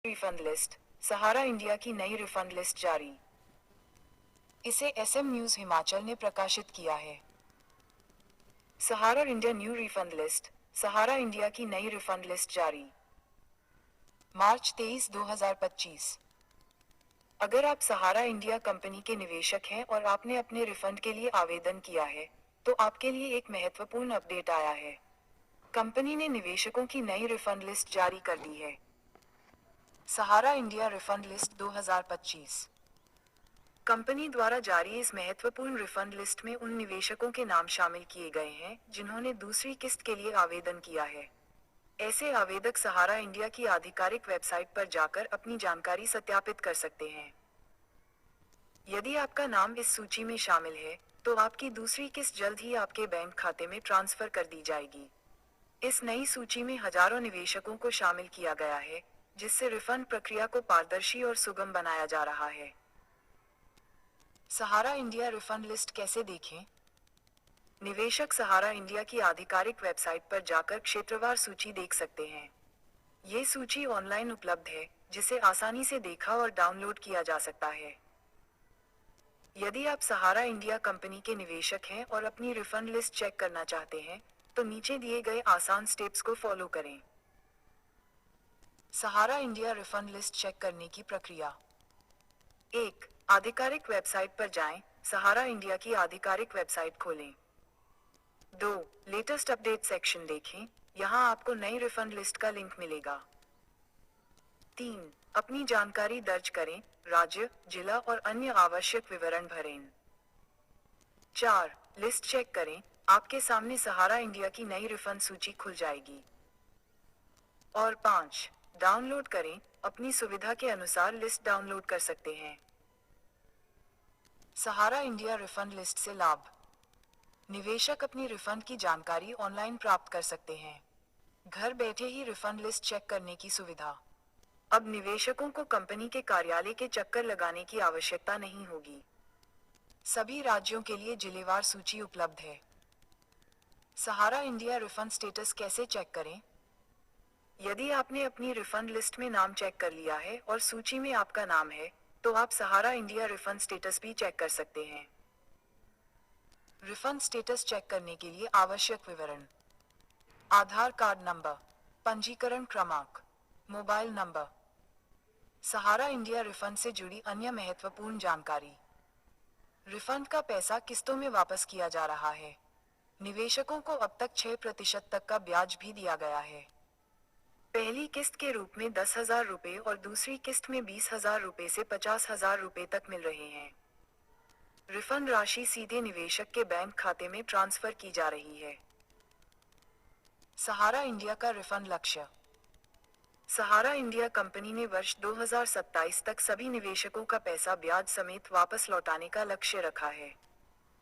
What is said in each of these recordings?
Refund list, सहारा India की नई refund list जारी। इसे एसएम न्यूज हिमाचल ने प्रकाशित किया है। सहारा इंडिया न्यू रिफंड लिस्ट, सहारा इंडिया की नई रिफंड लिस्ट जारी। मार्च 23, 2025। अगर आप सहारा इंडिया कंपनी के निवेशक हैं और आपने अपने रिफंड के लिए आवेदन किया है, तो आपके लिए एक महत्वपूर्ण अपडेट आया है। कंपनी ने निवेशकों की नई रिफंड लिस्ट जारी कर दी है। सहारा इंडिया रिफंड लिस्ट 2025। कंपनी द्वारा जारी इस महत्वपूर्ण रिफंड लिस्ट में उन निवेशकों के नाम शामिल किए गए हैं जिन्होंने दूसरी किस्त के लिए आवेदन किया है। ऐसे आवेदक सहारा इंडिया की आधिकारिक वेबसाइट पर जाकर अपनी जानकारी सत्यापित कर सकते हैं। यदि आपका नाम इस सूची में शामिल है, तो आपकी दूसरी किस्त जल्द ही आपके बैंक खाते में ट्रांसफर कर दी जाएगी। इस नई सूची में हजारों निवेशकों को शामिल किया गया है, जिससे रिफंड प्रक्रिया को पारदर्शी और सुगम बनाया जा रहा है। सहारा इंडिया रिफंड लिस्ट कैसे देखें? निवेशक सहारा इंडिया की आधिकारिक वेबसाइट पर जाकर क्षेत्रवार सूची देख सकते हैं। ये सूची ऑनलाइन उपलब्ध है, जिसे आसानी से देखा और डाउनलोड किया जा सकता है। यदि आप सहारा इंडिया कंपनी के निवेशक हैं और अपनी रिफंड लिस्ट चेक करना चाहते हैं, तो नीचे दिए गए आसान स्टेप्स को फॉलो करें। सहारा इंडिया रिफंड लिस्ट चेक करने की प्रक्रिया। 1. आधिकारिक वेबसाइट पर जाएं, सहारा इंडिया की आधिकारिक वेबसाइट खोलें। 2. लेटेस्ट अपडेट सेक्शन देखें, यहां आपको नई रिफंड लिस्ट का लिंक मिलेगा। 3. अपनी जानकारी दर्ज करें, राज्य, जिला और अन्य आवश्यक विवरण भरें। 4. लिस्ट चेक करें, आपके सामने सहारा इंडिया की नई रिफंड सूची खुल जाएगी। और 5. डाउनलोड करें, अपनी सुविधा के अनुसार लिस्ट डाउनलोड कर सकते हैं। सहारा इंडिया रिफंड लिस्ट से लाभ। निवेशक अपनी रिफंड की जानकारी ऑनलाइन प्राप्त कर सकते हैं। घर बैठे ही रिफंड लिस्ट चेक करने की सुविधा। अब निवेशकों को कंपनी के कार्यालय के चक्कर लगाने की आवश्यकता नहीं होगी। सभी राज्यों के लिए जिलेवार सूची उपलब्ध है। सहारा इंडिया रिफंड स्टेटस कैसे चेक करें? यदि आपने अपनी रिफंड लिस्ट में नाम चेक कर लिया है और सूची में आपका नाम है, तो आप सहारा इंडिया रिफंड स्टेटस भी चेक कर सकते हैं। रिफंड स्टेटस चेक करने के लिए आवश्यक विवरण: आधार कार्ड नंबर, पंजीकरण क्रमांक, मोबाइल नंबर। सहारा इंडिया रिफंड से जुड़ी अन्य महत्वपूर्ण जानकारी। रिफंड का पैसा किस्तों में वापस किया जा रहा है। निवेशकों को अब तक 6% तक का ब्याज भी दिया गया है। पहली किस्त के रूप में 10,000 रुपये और दूसरी किस्त में 20,000 रुपये से 50,000 रुपये तक मिल रहे हैं। रिफंड राशि सीधे निवेशक के बैंक खाते में ट्रांसफर की जा रही है। सहारा इंडिया का रिफंड लक्ष्य। सहारा इंडिया कंपनी ने वर्ष 2027 तक सभी निवेशकों का पैसा ब्याज समेत वापस लौटाने का लक्ष्य रखा है।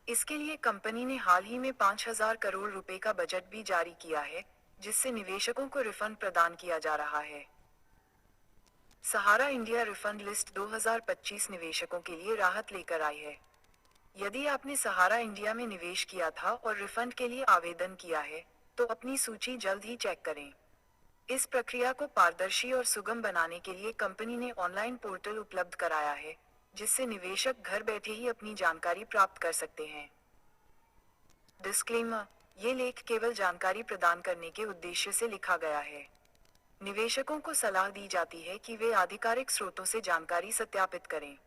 इसके लिए कंपनी ने हाल ही में 5,000 करोड़ रुपए का बजट भी जारी किया है, जिससे निवेशकों को रिफंड प्रदान किया जा रहा है। सहारा इंडिया रिफंड लिस्ट 2025 निवेशकों के लिए राहत लेकर आई है। यदि आपने सहारा इंडिया में निवेश किया था और रिफंड के लिए आवेदन किया है, तो अपनी सूची जल्द ही चेक करें। इस प्रक्रिया को पारदर्शी और सुगम बनाने के लिए कंपनी ने ऑनलाइन पोर्टल उपलब्ध कराया है, जिससे निवेशक घर बैठे ही अपनी जानकारी प्राप्त कर सकते हैं। डिस्क्लेमर: ये लेख केवल जानकारी प्रदान करने के उद्देश्य से लिखा गया है। निवेशकों को सलाह दी जाती है कि वे आधिकारिक स्रोतों से जानकारी सत्यापित करें।